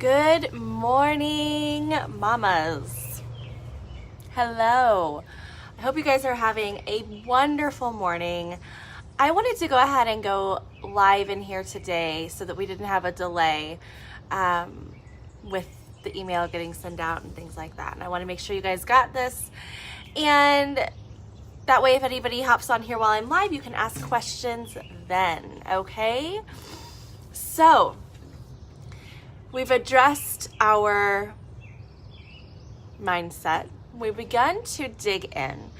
Good morning, mamas. Hello. I hope you guys are having a wonderful morning. I wanted to go ahead and go live in here today so that we didn't have a delay with the email getting sent out and things like that. And I want to make sure you guys got this. And that way, if anybody hops on here while I'm live, you can ask questions then, okay? So, we've addressed our mindset. We've begun to dig in.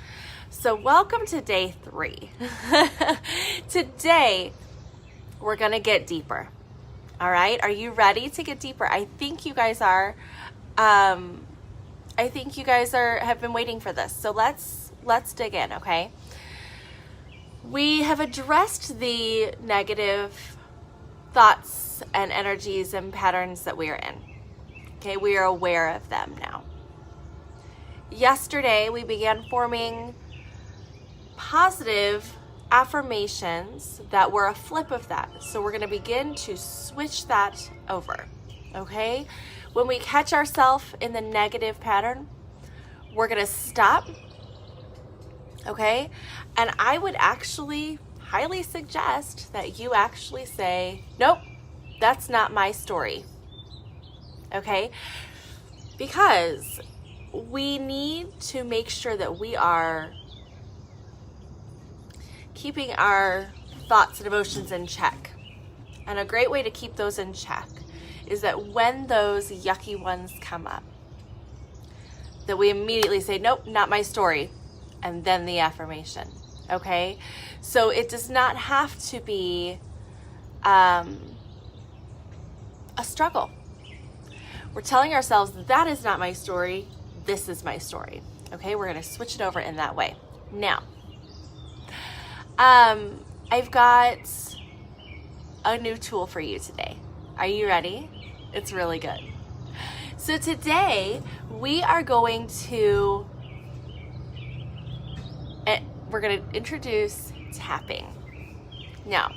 So welcome to day 3. Today, we're going to get deeper. All right? Are you ready to get deeper? I think you guys are. Have been waiting for this. So let's dig in, okay? We have addressed the negative thoughts and energies and patterns that we are in. Okay, we are aware of them now. Yesterday, we began forming positive affirmations that were a flip of that. So we're going to begin to switch that over. Okay? When we catch ourselves in the negative pattern, we're going to stop. Okay? And I would actually highly suggest that you actually say, nope, that's not my story. Okay? Because we need to make sure that we are keeping our thoughts and emotions in check. And a great way to keep those in check is that when those yucky ones come up, that we immediately say, nope, not my story, and then the affirmation. Okay? So it does not have to be a struggle. We're telling ourselves, that is not my story, this is my story. Okay? We're going to switch it over in that way. Now, I've got a new tool for you today. Are you ready? It's really good. So today, we are going to introduce tapping. Now,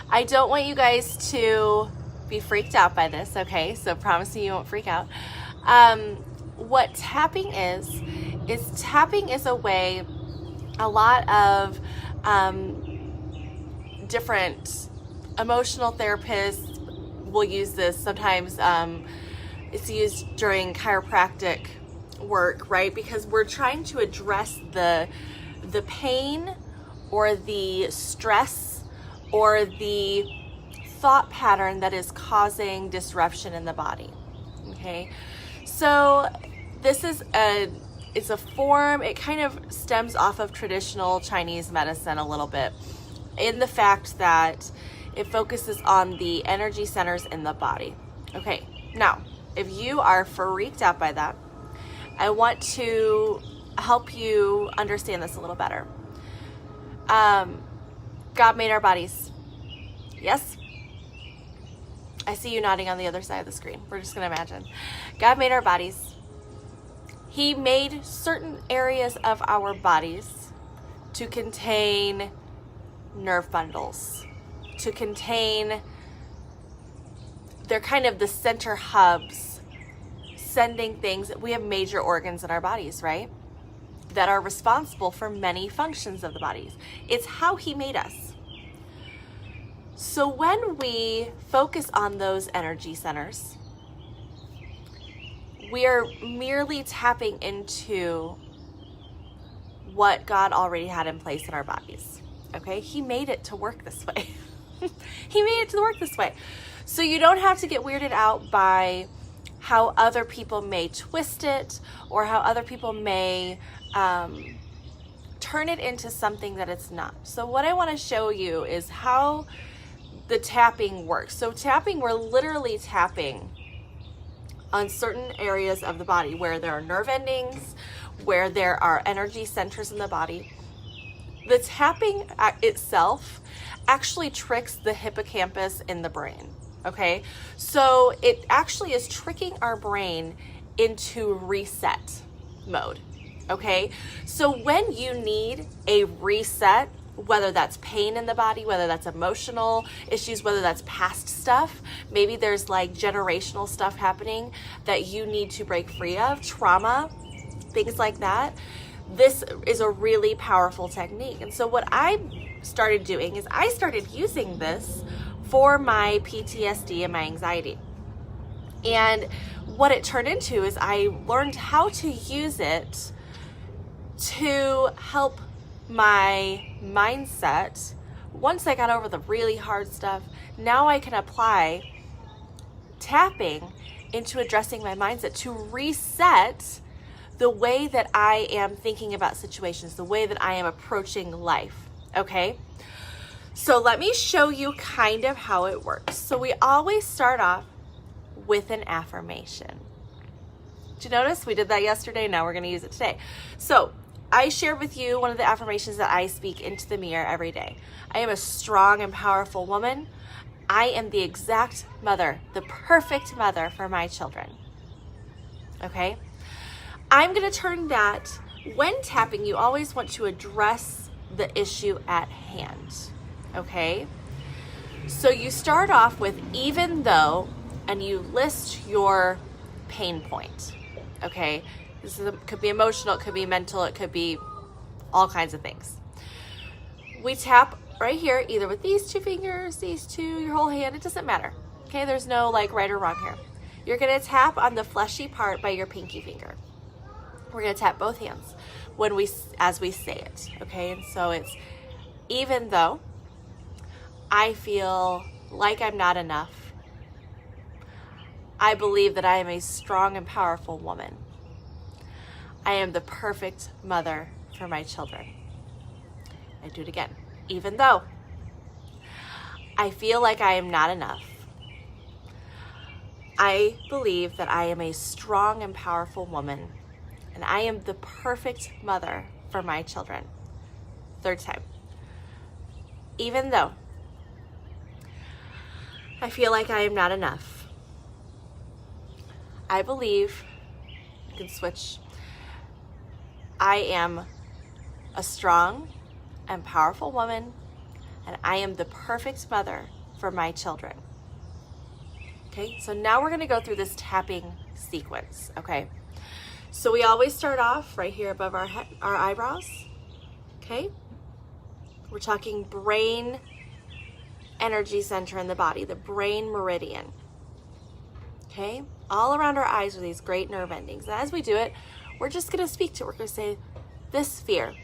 I don't want you guys to be freaked out by this, okay? So promise you won't freak out. What tapping is tapping is a way a lot of different emotional therapists will use this. Sometimes it's used during chiropractic work, right? Because we're trying to address the pain or the stress or the thought pattern that is causing disruption in the body. Okay, so this is it's a form. It kind of stems off of traditional Chinese medicine a little bit, in the fact that it focuses on the energy centers in the body. Okay, now if you are freaked out by that, I want to help you understand this a little better. God made our bodies. Yes? I see you nodding on the other side of the screen. We're just going to imagine. God made our bodies. He made certain areas of our bodies to contain nerve bundles, to contain, they're kind of the center hubs sending things. We have major organs in our bodies, right? That are responsible for many functions of the bodies. It's how he made us. So when we focus on those energy centers, we are merely tapping into what God already had in place in our bodies. Okay? He made it to work this way. He made it to work this way. So you don't have to get weirded out by how other people may twist it or how other people may turn it into something that it's not. So what I want to show you is how the tapping works. So tapping, we're literally tapping on certain areas of the body where there are nerve endings, where there are energy centers in the body. The tapping itself actually tricks the hippocampus in the brain. Okay, so it actually is tricking our brain into reset mode. Okay, so when you need a reset, whether that's pain in the body, whether that's emotional issues, whether that's past stuff. Maybe there's like generational stuff happening that you need to break free of, trauma, things like that. This is a really powerful technique. And so what I started doing is I started using this for my PTSD and my anxiety. And what it turned into is I learned how to use it to help my mindset. Once I got over the really hard stuff, now I can apply tapping into addressing my mindset to reset the way that I am thinking about situations, the way that I am approaching life, okay? So let me show you kind of how it works. So we always start off with an affirmation. Did you notice? We did that yesterday, now we're gonna use it today. So I shared with you one of the affirmations that I speak into the mirror every day. I am a strong and powerful woman. I am the exact mother, the perfect mother for my children, okay? I'm gonna turn that, when tapping, you always want to address the issue at hand, okay? So you start off with even though, and you list your pain point, okay? Could be emotional, it could be mental, it could be all kinds of things. We tap right here, either with these two fingers, these two, your whole hand, it doesn't matter, okay? There's no like right or wrong here. You're gonna tap on the fleshy part by your pinky finger. We're gonna tap both hands as we say it, okay? And so it's, even though I feel like I'm not enough, I believe that I am a strong and powerful woman. I am the perfect mother for my children. I do it again. Even though I feel like I am not enough, I believe that I am a strong and powerful woman, and I am the perfect mother for my children. Third time. Even though I feel like I am not enough, I believe, you can switch, I am a strong and powerful woman, and I am the perfect mother for my children. Okay, so now we're gonna go through this tapping sequence, okay? So we always start off right here above our head, our eyebrows, okay? We're talking brain energy center in the body, the brain meridian, okay? All around our eyes are these great nerve endings. And as we do it, we're just gonna speak to it. We're gonna say, this fear,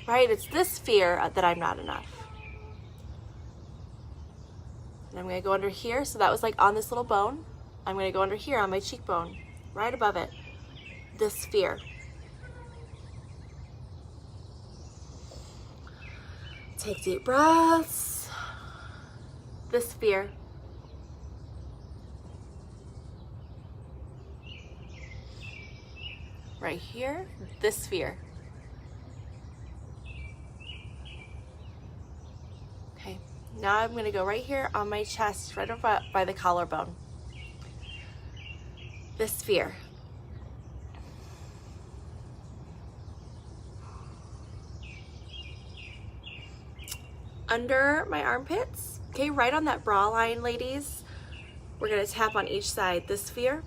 right? It's this fear that I'm not enough. And I'm gonna go under here. So that was like on this little bone. I'm gonna go under here on my cheekbone, right above it. This fear. Take deep breaths. This fear. Right here, this fear. Okay, now I'm gonna go right here on my chest, right over by the collarbone. This fear. Under my armpits, okay, right on that bra line, ladies, we're gonna tap on each side. This fear.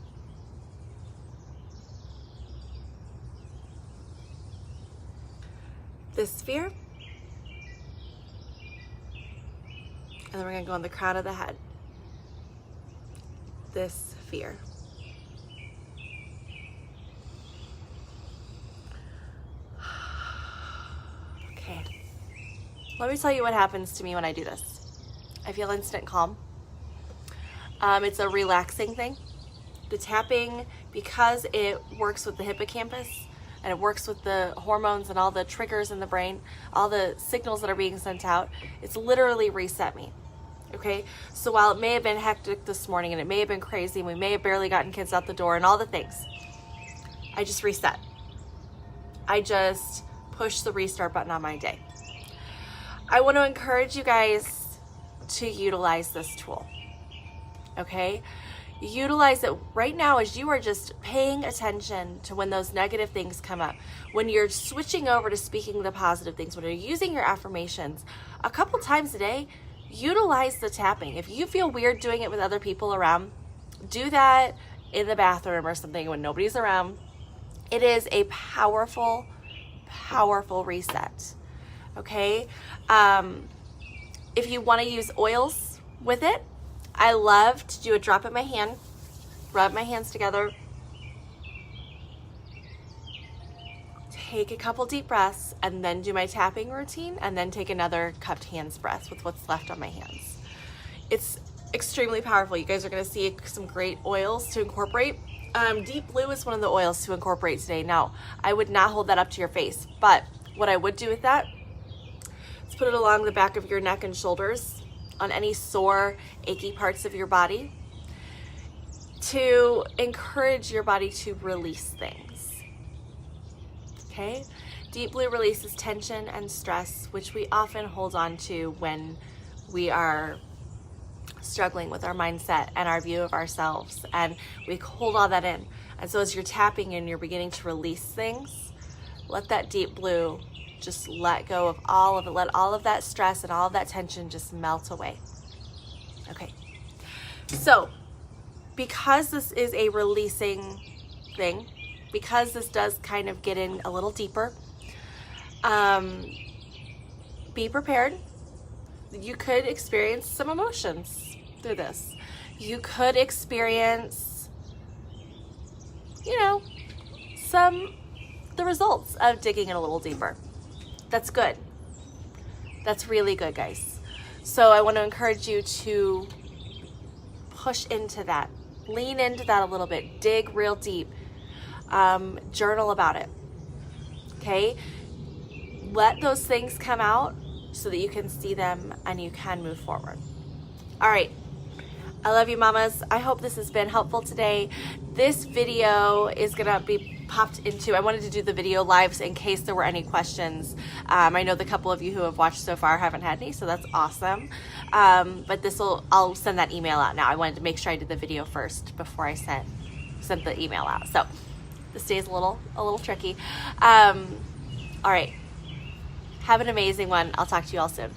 This fear. And then we're gonna go on the crown of the head. This fear. Okay. Let me tell you what happens to me when I do this. I feel instant calm. It's a relaxing thing. The tapping, because it works with the hippocampus, and it works with the hormones and all the triggers in the brain, all the signals that are being sent out, it's literally reset me, okay? So while it may have been hectic this morning and it may have been crazy and we may have barely gotten kids out the door and all the things, I just reset. I just push the restart button on my day. I want to encourage you guys to utilize this tool, okay? Utilize it right now as you are just paying attention to when those negative things come up, when you're switching over to speaking the positive things, when you're using your affirmations a couple times a day. Utilize the tapping. If you feel weird doing it with other people around, do that in the bathroom or something when nobody's around. It is a powerful, powerful reset. Okay. If you want to use oils with it, I love to do a drop in my hand, rub my hands together, take a couple deep breaths, and then do my tapping routine, and then take another cupped hands breath with what's left on my hands. It's extremely powerful. You guys are going to see some great oils to incorporate. Deep Blue is one of the oils to incorporate today. Now, I would not hold that up to your face, but what I would do with that is put it along the back of your neck and shoulders, on any sore, achy parts of your body, to encourage your body to release things. Okay? Deep Blue releases tension and stress, which we often hold on to when we are struggling with our mindset and our view of ourselves, and we hold all that in. And so as you're tapping and you're beginning to release things, let that Deep Blue just let go of all of it. Let all of that stress and all of that tension just melt away. Okay. So, because this is a releasing thing, because this does kind of get in a little deeper, be prepared. You could experience some emotions through this. You could experience, the results of digging in a little deeper. That's good. That's really good, guys. So I want to encourage you to push into that. Lean into that a little bit. Dig real deep. Journal about it. Okay? Let those things come out so that you can see them and you can move forward. All right. I love you, mamas. I hope this has been helpful today. This video is going to be popped into, I wanted to do the video lives in case there were any questions. I know the couple of you who have watched so far haven't had any, so that's awesome. But I'll send that email out now. I wanted to make sure I did the video first before I sent the email out. So this day is a little tricky. All right. Have an amazing one. I'll talk to you all soon.